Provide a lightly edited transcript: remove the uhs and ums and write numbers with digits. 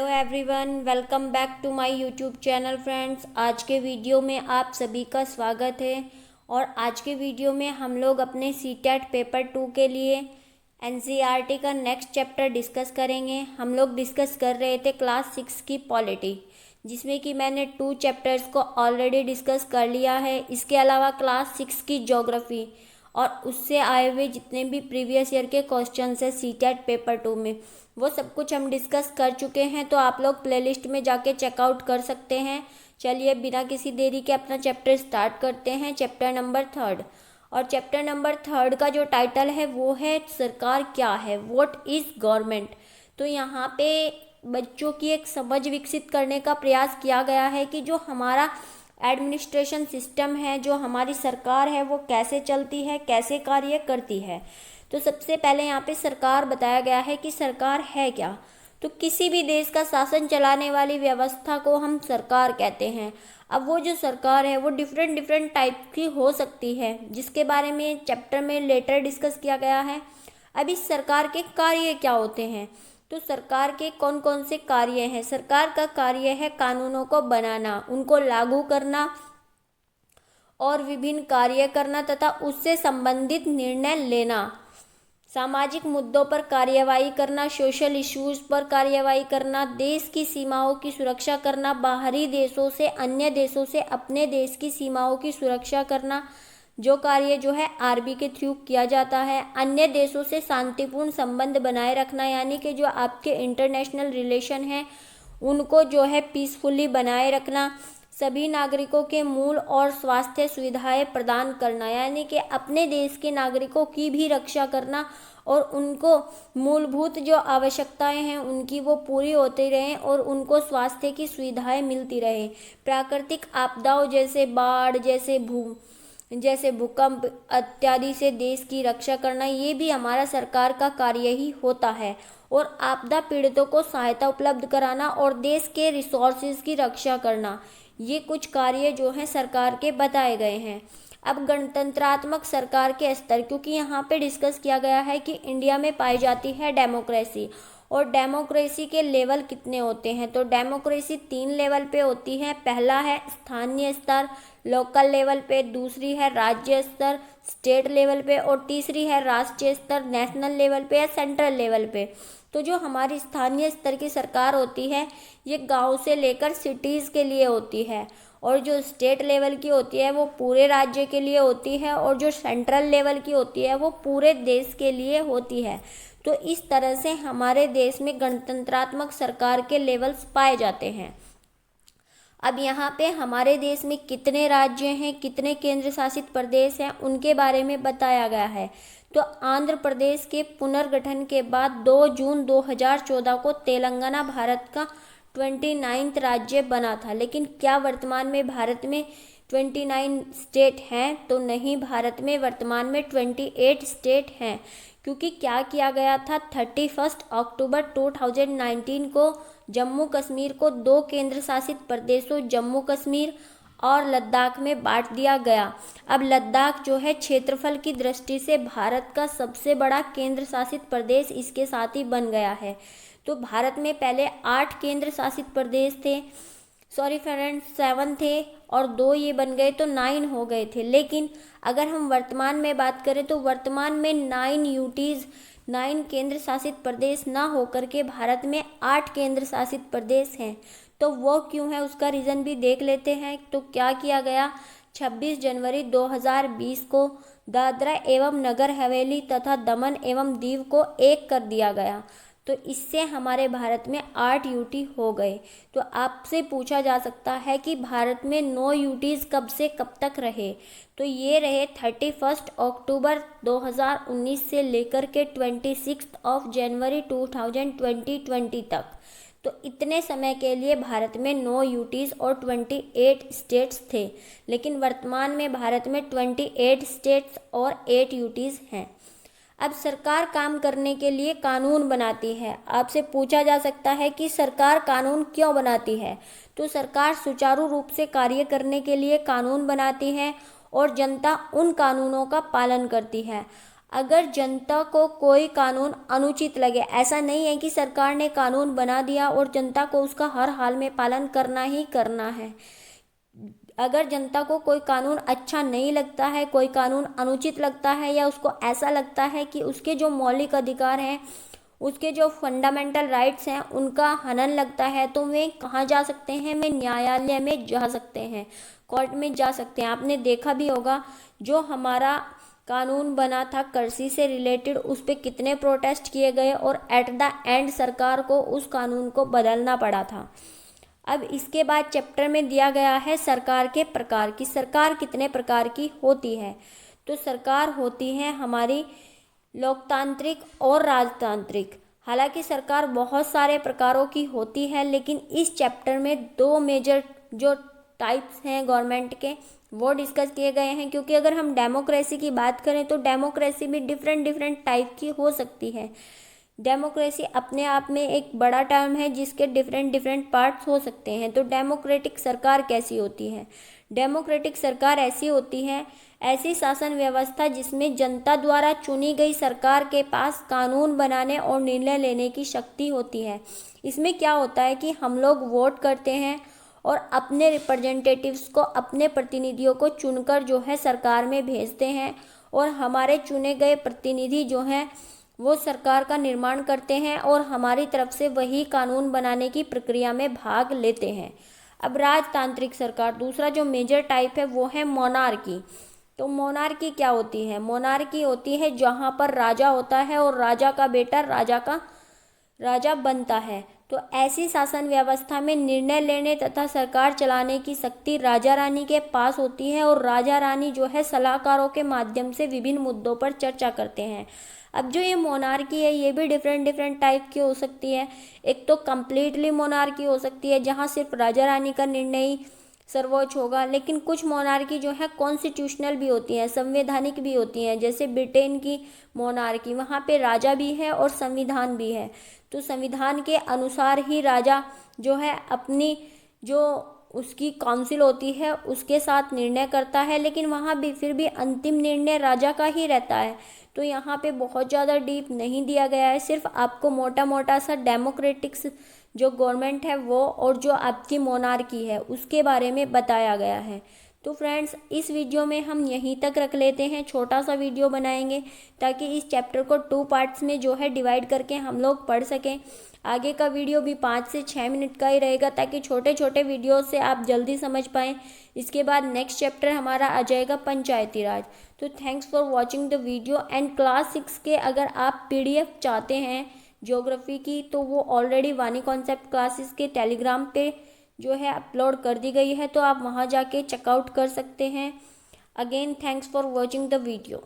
Hello everyone, welcome back to my YouTube channel friends. आज के video में आप सभी का स्वागत है। और आज के वीडियो में हम लोग अपने सीटेट पेपर 2 के लिए एनसीईआरटी का नेक्स्ट चैप्टर डिस्कस करेंगे। हम लोग डिस्कस कर रहे थे क्लास 6 की पॉलिटी, जिसमें कि मैंने 2 चैप्टर्स को ऑलरेडी डिस्कस कर लिया है। इसके अलावा क्लास 6 की ज्योग्राफी और उससे आए हुए जितने भी प्रीवियस ईयर के क्वेश्चन है सीटेट पेपर 2 में, वो सब कुछ हम डिस्कस कर चुके हैं। तो आप लोग प्लेलिस्ट में जाके चेकआउट कर सकते हैं। चलिए बिना किसी देरी के अपना चैप्टर स्टार्ट करते हैं। चैप्टर नंबर 3, और चैप्टर नंबर 3 का जो टाइटल है वो है सरकार क्या है, व्हाट इज़ गवर्नमेंट। तो यहाँ पे बच्चों की एक समझ विकसित करने का प्रयास किया गया है कि जो हमारा एडमिनिस्ट्रेशन सिस्टम है, जो हमारी सरकार है, वो कैसे चलती है, कैसे कार्य करती है। तो सबसे पहले यहाँ पे सरकार बताया गया है कि सरकार है क्या। तो किसी भी देश का शासन चलाने वाली व्यवस्था को हम सरकार कहते हैं। अब वो जो सरकार है वो डिफरेंट टाइप की हो सकती है, जिसके बारे में चैप्टर में लेटर डिस्कस किया गया है। अब इस सरकार के कार्य क्या होते हैं, तो सरकार के कौन कौन से कार्य हैं। सरकार का कार्य है कानूनों को बनाना, उनको लागू करना और विभिन्न कार्य करना तथा उससे संबंधित निर्णय लेना। सामाजिक मुद्दों पर कार्यवाही करना, सोशल इश्यूज पर कार्यवाही करना, देश की सीमाओं की सुरक्षा करना, बाहरी देशों से अन्य देशों से अपने देश की सीमाओं की सुरक्षा करना, जो कार्य जो है आरबी के थ्रू किया जाता है। अन्य देशों से शांतिपूर्ण संबंध बनाए रखना, यानी कि जो आपके इंटरनेशनल रिलेशन हैं उनको जो है पीसफुली बनाए रखना। सभी नागरिकों के मूल और स्वास्थ्य सुविधाएं प्रदान करना, यानी कि अपने देश के नागरिकों की भी रक्षा करना और उनको मूलभूत जो आवश्यकताएं हैं उनकी वो पूरी होती रहें और उनको स्वास्थ्य की सुविधाएं मिलती रहें। प्राकृतिक आपदाओं जैसे बाढ़, जैसे भूकंप इत्यादि से देश की रक्षा करना, ये भी हमारा सरकार का कार्य ही होता है। और आपदा पीड़ितों को सहायता उपलब्ध कराना और देश के रिसोर्सेज की रक्षा करना, ये कुछ कार्य जो हैं सरकार के बताए गए हैं। अब गणतंत्रात्मक सरकार के स्तर, क्योंकि यहाँ पे डिस्कस किया गया है कि इंडिया में पाई जाती है डेमोक्रेसी, और डेमोक्रेसी के लेवल कितने होते हैं। तो डेमोक्रेसी 3 लेवल पे होती है। पहला है स्थानीय स्तर, लोकल लेवल पे, दूसरी है राज्य स्तर, स्टेट लेवल पे, और तीसरी है राष्ट्रीय स्तर, नेशनल लेवल पे या सेंट्रल लेवल पे। तो जो हमारी स्थानीय स्तर की सरकार होती है ये गांव से लेकर सिटीज़ के लिए होती है, और जो स्टेट लेवल की होती है वो पूरे राज्य के लिए होती है, और जो सेंट्रल लेवल की होती है वो पूरे देश के लिए होती है। तो इस तरह से हमारे देश में गणतंत्रात्मक सरकार के लेवल्स पाए जाते हैं। अब यहाँ पे हमारे देश में कितने राज्य हैं, कितने केंद्र शासित प्रदेश हैं, उनके बारे में बताया गया है। तो आंध्र प्रदेश के पुनर्गठन के बाद 2 जून 2014 को तेलंगाना भारत का 29वां राज्य बना था। लेकिन क्या वर्तमान में भारत में 29 स्टेट हैं? तो नहीं, भारत में वर्तमान में 28 स्टेट हैं। क्योंकि क्या किया गया था, 31 अक्टूबर 2019 को जम्मू कश्मीर को 2 केंद्र शासित प्रदेशों जम्मू कश्मीर और लद्दाख में बांट दिया गया। अब लद्दाख जो है क्षेत्रफल की दृष्टि से भारत का सबसे बड़ा केंद्र शासित प्रदेश इसके साथ ही बन गया है। तो भारत में पहले 8 केंद्र शासित प्रदेश थे, सॉरी फ्रेंड्स 7 थे, और 2 ये बन गए तो 9 हो गए थे। लेकिन अगर हम वर्तमान में बात करें तो वर्तमान में 9 यूटीज़, 9 केंद्र शासित प्रदेश ना होकर के भारत में 8 केंद्र शासित प्रदेश हैं। तो वो क्यों है, उसका रीज़न भी देख लेते हैं। तो क्या किया गया, 26 जनवरी 2020 को दादरा एवं नगर हवेली तथा दमन एवं दीव को एक कर दिया गया। तो इससे हमारे भारत में 8 यूटी हो गए। तो आपसे पूछा जा सकता है कि भारत में 9 यूटीज़ कब से कब तक रहे। तो ये रहे 31 अक्टूबर 2019 से लेकर के 26 जनवरी 2020 तक। तो इतने समय के लिए भारत में 9 यूटीज़ और 28 स्टेट्स थे। लेकिन वर्तमान में भारत में 28 स्टेट्स और 8 यूटीज़ हैं। अब सरकार काम करने के लिए कानून बनाती है। आपसे पूछा जा सकता है कि सरकार कानून क्यों बनाती है। तो सरकार सुचारू रूप से कार्य करने के लिए कानून बनाती है और जनता उन कानूनों का पालन करती है। अगर जनता को कोई कानून अनुचित लगे, ऐसा नहीं है कि सरकार ने कानून बना दिया और जनता को उसका हर हाल में पालन करना ही करना है। अगर जनता को कोई कानून अच्छा नहीं लगता है, कोई कानून अनुचित लगता है, या उसको ऐसा लगता है कि उसके जो मौलिक अधिकार हैं, उसके जो फंडामेंटल राइट्स हैं, उनका हनन लगता है, तो वे कहाँ जा सकते हैं? वे न्यायालय में जा सकते हैं, कोर्ट में जा सकते हैं। आपने देखा भी होगा जो हमारा कानून बना था कृषि से रिलेटेड, उस पर कितने प्रोटेस्ट किए गए और एट द एंड सरकार को उस कानून को बदलना पड़ा था। अब इसके बाद चैप्टर में दिया गया है सरकार के प्रकार की। सरकार कितने प्रकार की होती है? तो सरकार होती है हमारी लोकतांत्रिक और राजतांत्रिक। हालांकि सरकार बहुत सारे प्रकारों की होती है, लेकिन इस चैप्टर में दो मेजर जो टाइप्स हैं गवर्नमेंट के वो डिस्कस किए गए हैं। क्योंकि अगर हम डेमोक्रेसी की बात करें तो डेमोक्रेसी भी डिफरेंट टाइप की हो सकती है। डेमोक्रेसी अपने आप में एक बड़ा टर्म है जिसके डिफरेंट पार्ट्स हो सकते हैं। तो डेमोक्रेटिक सरकार कैसी होती है? डेमोक्रेटिक सरकार ऐसी होती है, ऐसी शासन व्यवस्था जिसमें जनता द्वारा चुनी गई सरकार के पास कानून बनाने और निर्णय लेने की शक्ति होती है। इसमें क्या होता है कि हम लोग वोट करते हैं और अपने रिप्रेजेंटेटिव्स को, अपने प्रतिनिधियों को चुनकर जो है सरकार में भेजते हैं, और हमारे चुने गए प्रतिनिधि जो हैं वो सरकार का निर्माण करते हैं और हमारी तरफ से वही कानून बनाने की प्रक्रिया में भाग लेते हैं। अब राजतांत्रिक सरकार, दूसरा जो मेजर टाइप है वो है मोनार्की। तो मोनार्की क्या होती है? मोनार्की होती है जहाँ पर राजा होता है और राजा का बेटा राजा बनता है। तो ऐसी शासन व्यवस्था में निर्णय लेने तथा सरकार चलाने की शक्ति राजा रानी के पास होती है, और राजा रानी जो है सलाहकारों के माध्यम से विभिन्न मुद्दों पर चर्चा करते हैं। अब जो ये मोनार्की है ये भी डिफरेंट टाइप की हो सकती है। एक तो कंप्लीटली मोनार्की हो सकती है जहाँ सिर्फ राजा रानी का निर्णय ही सर्वोच्च होगा, लेकिन कुछ मोनार्की जो है कॉन्स्टिट्यूशनल भी होती हैं, संवैधानिक भी होती हैं। जैसे ब्रिटेन की मोनार्की, वहाँ पे राजा भी है और संविधान भी है। तो संविधान के अनुसार ही राजा जो है अपनी जो उसकी काउंसिल होती है उसके साथ निर्णय करता है, लेकिन वहाँ भी फिर भी अंतिम निर्णय राजा का ही रहता है। तो यहाँ पे बहुत ज़्यादा डीप नहीं दिया गया है, सिर्फ आपको मोटा मोटा सा डेमोक्रेटिक्स जो गवर्नमेंट है वो और जो आपकी मोनार्की है उसके बारे में बताया गया है। तो फ्रेंड्स, इस वीडियो में हम यहीं तक रख लेते हैं, छोटा सा वीडियो बनाएंगे ताकि इस चैप्टर को 2 पार्ट्स में जो है डिवाइड करके हम लोग पढ़ सकें। आगे का वीडियो भी 5 से 6 मिनट का ही रहेगा ताकि छोटे छोटे वीडियो से आप जल्दी समझ पाएँ। इसके बाद नेक्स्ट चैप्टर हमारा आ जाएगा पंचायती राज। तो thanks for watching the video. And class 6 के अगर आप PDF चाहते हैं ज्योग्राफी की, तो वो ऑलरेडी वानी कॉन्सेप्ट क्लासेस के टेलीग्राम पे जो है अपलोड कर दी गई है, तो आप वहाँ जाके चेकआउट कर सकते हैं। Again thanks for watching the video.